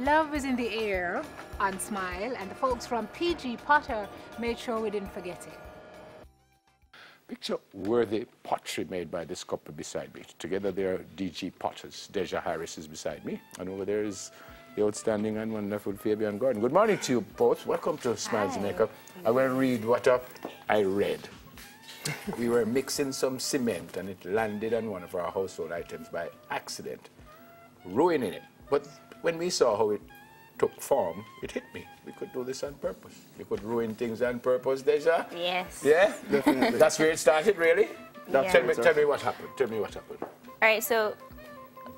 Love is in the air on Smile, and the folks from PG Potter made sure we didn't forget it. Picture worthy pottery made by this couple beside me. Together they are DG Potters. Deja Harris is beside me, and over there is the outstanding and wonderful Fabian Gordon. Good morning to you both. Welcome to Smile Jamaica. I will read what I read. We were mixing some cement and it landed on one of our household items by accident, ruining it. But when we saw how it took form, it hit me. We could do this on purpose. You could ruin things on purpose, Deja? Yes. Yeah? Definitely. That's where it started, really? Yeah. Tell me what happened. Tell me what happened. All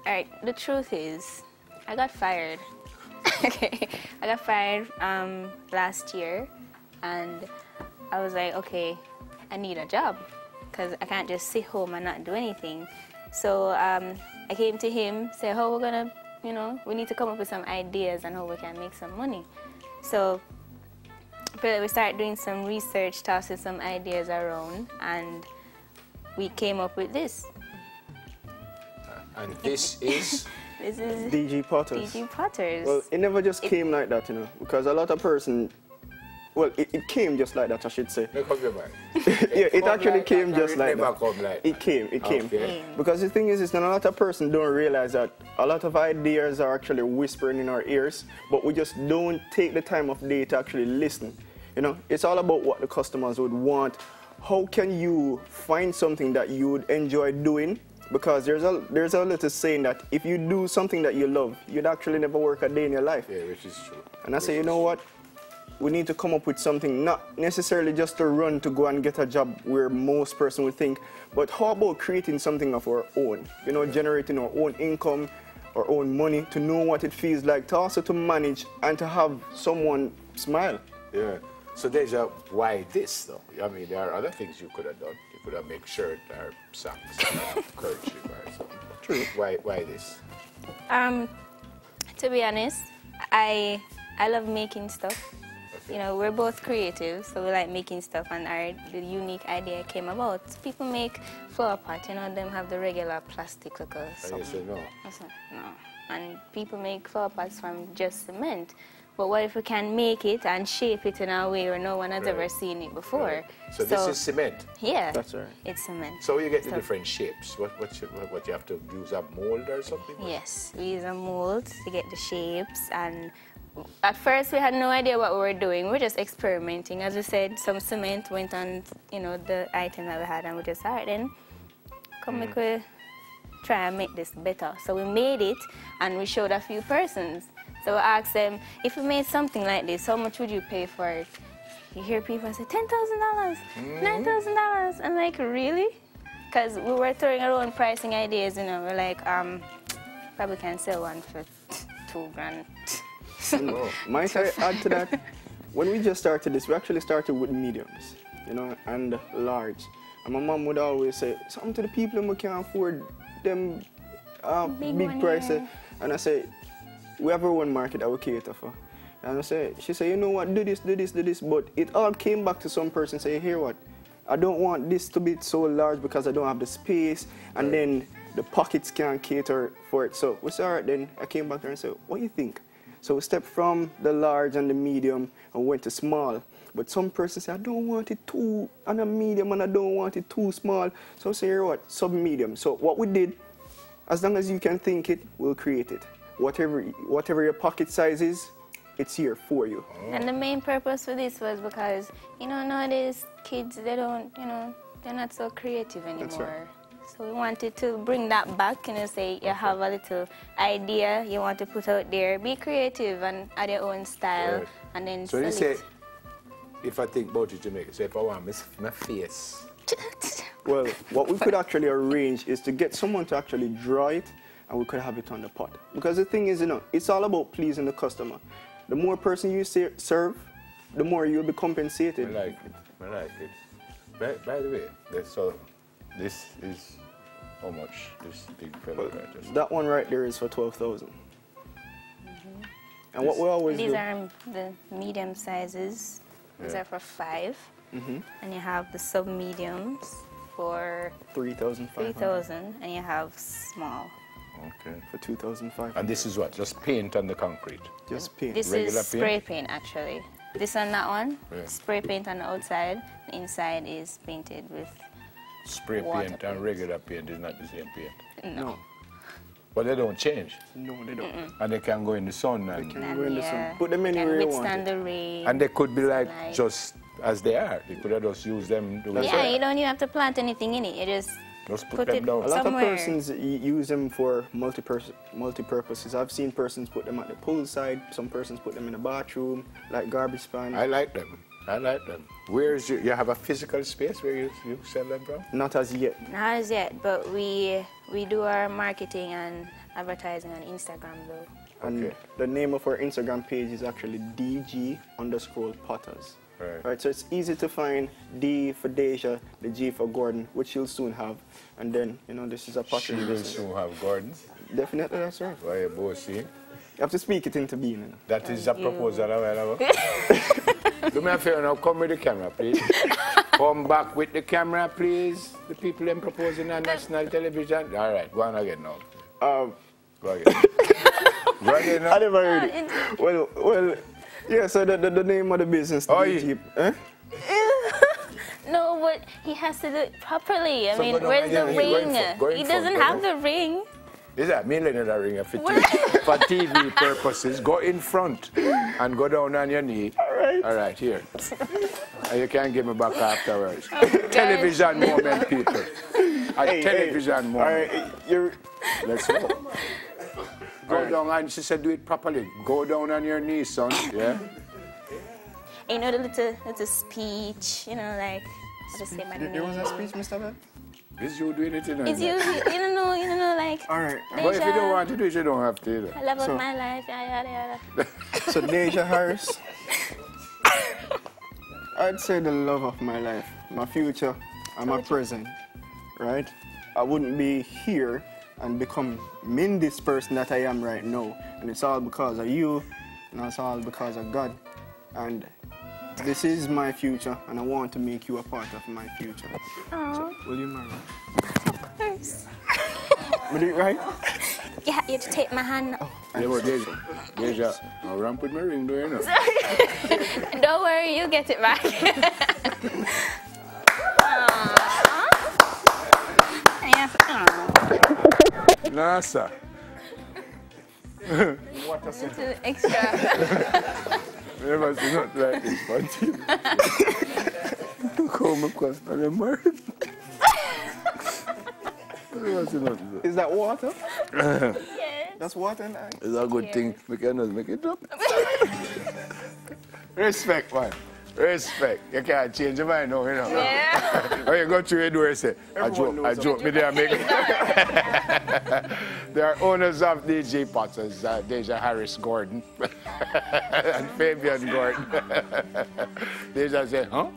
right, the truth is, I got fired. Okay, I got fired last year, and I was like, okay, I need a job, because I can't just sit home and not do anything. So I came to him, said, how we're gonna, we need to come up with some ideas on how we can make some money. So we started doing some research, tossing some ideas around, and we came up with this. And this is? This is DG Potters. DG Potters. Well, it never just came like that, because a lot of person, well, it came just like that, I should say. Make up your mind. Yeah, it actually like came that, just like never that. Come like it came. Okay. Because the thing is that a lot of person don't realize that a lot of ideas are actually whispering in our ears, but we just don't take the time of day to actually listen. It's all about what the customers would want. How can you find something that you would enjoy doing? Because there's a little saying that if you do something that you love, you'd actually never work a day in your life. Yeah, which is true. And I say, you know what? We need to come up with something, not necessarily just to run to go and get a job where most person would think, but how about creating something of our own? Generating our own income, our own money, to know what it feels like, to also to manage and to have someone smile. Yeah. So Deja, why this though? I mean, there are other things you could have done. You could have made shirt or socks or kerchief or something. True. Why this? To be honest, I love making stuff. Okay. We're both creative, so we like making stuff, and the unique idea came about. People make flower pot, them have the regular plastic And you say no. I said, no. And people make flower pots from just cement. But what if we can make it and shape it in a way where no one has ever seen it before? Right. So this is cement? Yeah. That's right. It's cement. So you get the different shapes. What you have to use a mold or something? Yes, we use a mold to get the shapes, and at first we had no idea what we were doing. We were just experimenting. As we said, some cement went on, the item that we had, and we just, all right then, make we try and make this better. So we made it, and we showed a few persons. So we asked them, if we made something like this, how much would you pay for it? You hear people say, $10,000, $9,000. I'm like, really? Because we were throwing our own pricing ideas, We're like, probably can sell one for $2,000. Might I add to that? When we just started this, we actually started with mediums, and large. And my mom would always say, something to the people who can't afford them big prices. And I say, we have our own market that we cater for. And she said, you know what, do this. But it all came back to some person saying, hear what, I don't want this to be so large because I don't have the space, and then the pockets can't cater for it. So we said, all right, then I came back there and said, what do you think? So we stepped from the large and the medium and went to small. But some person say, I don't want it too on a medium and I don't want it too small. So I say, hear what, sub-medium. So what we did, as long as you can think it, we'll create it. Whatever your pocket size is, it's here for you. And the main purpose for this was because, nowadays kids, they don't, they're not so creative anymore. That's right. So we wanted to bring that back, say you have a little idea you want to put out there, be creative and add your own style, Right. and then So sell you say, it. if I think about it, Jamaica, so if I want my face. Well, what we could actually arrange is to get someone to actually draw it, and we could have it on the pot. Because the thing is, it's all about pleasing the customer. The more person you serve, the more you'll be compensated. I like it. By the way, so this is how much this big fellow right? That one right there is for 12,000. And what we always These do... are the medium sizes. These are for 5. And you have the sub-mediums for 3,500. 3,000, and you have small. Okay. for 2,500. And this is what? Just paint on the concrete? Just paint. This Regular is paint? spray paint, actually. This and that one, Yeah. spray paint on the outside. The inside is painted with Spray water paint and regular paint is not the same paint. No. But they don't change. No, they don't. And they can go in the sun. They And, can go in the sun. yeah, Put them can anywhere you want. withstand it. the rain. and they could be like sunlight. just as they are. You could have just used them the way Yeah, they you are. don't even have to plant anything in it. You just Just put put them it down. A lot somewhere. of persons use them for multi-purposes. I've seen persons put them at the poolside. Some persons put them in the bathroom, like garbage pan. I like them. I like them. Where's you have a physical space where you sell them from? Not as yet. Not as yet, but we do our marketing and advertising on Instagram though. And Okay. the name of our Instagram page is actually DG_Potters. Right. So it's easy to find. D for Deja, the G for Gordon, which you'll soon have. And then, you know, this is a She pottery will business. soon have gardens. Definitely, that's right. Why you both see? You have to speak it into being. You know. That is a Thank you. proposal a while ago. Do me a favor now, come with the camera, please. Come back with the camera, please. The people them proposing on national television. All right, go on again now. Go again. Go again I now. never heard it. Well, yeah, so the name of the business, Oh, DG, eh? No, but he has to do it properly. I So mean, go down where's the again. ring? Go in He front, doesn't go have down. the ring. Is that me letting that ring for TV purposes? Go in front and go down on your knee. All right, here. And you can give me back afterwards. Television moment, people. A television moment. All right, you're. Let's go. Go down and she said do it properly. Go down on your knees, son. Yeah? You know, the little speech, you know, like, I'll just say my name. There was a speech, Mr. Ben? Is you doing it in It's usually, you don't know, like, All right. But if you don't want to do it, you don't have to either. I love So- my life, yada, yada, yada. So Deja Harris, I'd say the love of my life, my future, and my present, right? I wouldn't be here and become this person that I am right now. And it's all because of you, and it's all because of God. And this is my future, and I want to make you a part of my future. So, will you marry me? Of course. Will you, right? Yeah, you have to take my hand. Yeah, but Deja, I'll ramp with my ring, do you know? Don't worry, you'll get it back. Nah, sir. What a second. It's extra. Never seen nothing like this, but come across and I'm married. Never seen nothing like Is that water? Yes. That's water in there. It's a good thing. We cannot make it up. Respect, man. Respect. You can't change your mind now, you know. Yeah. When you go through your door, you say, I Everyone joke, me there, make They are owners of DG Potters, Deja Harris Gordon and Fabian Gordon. Deja say, huh?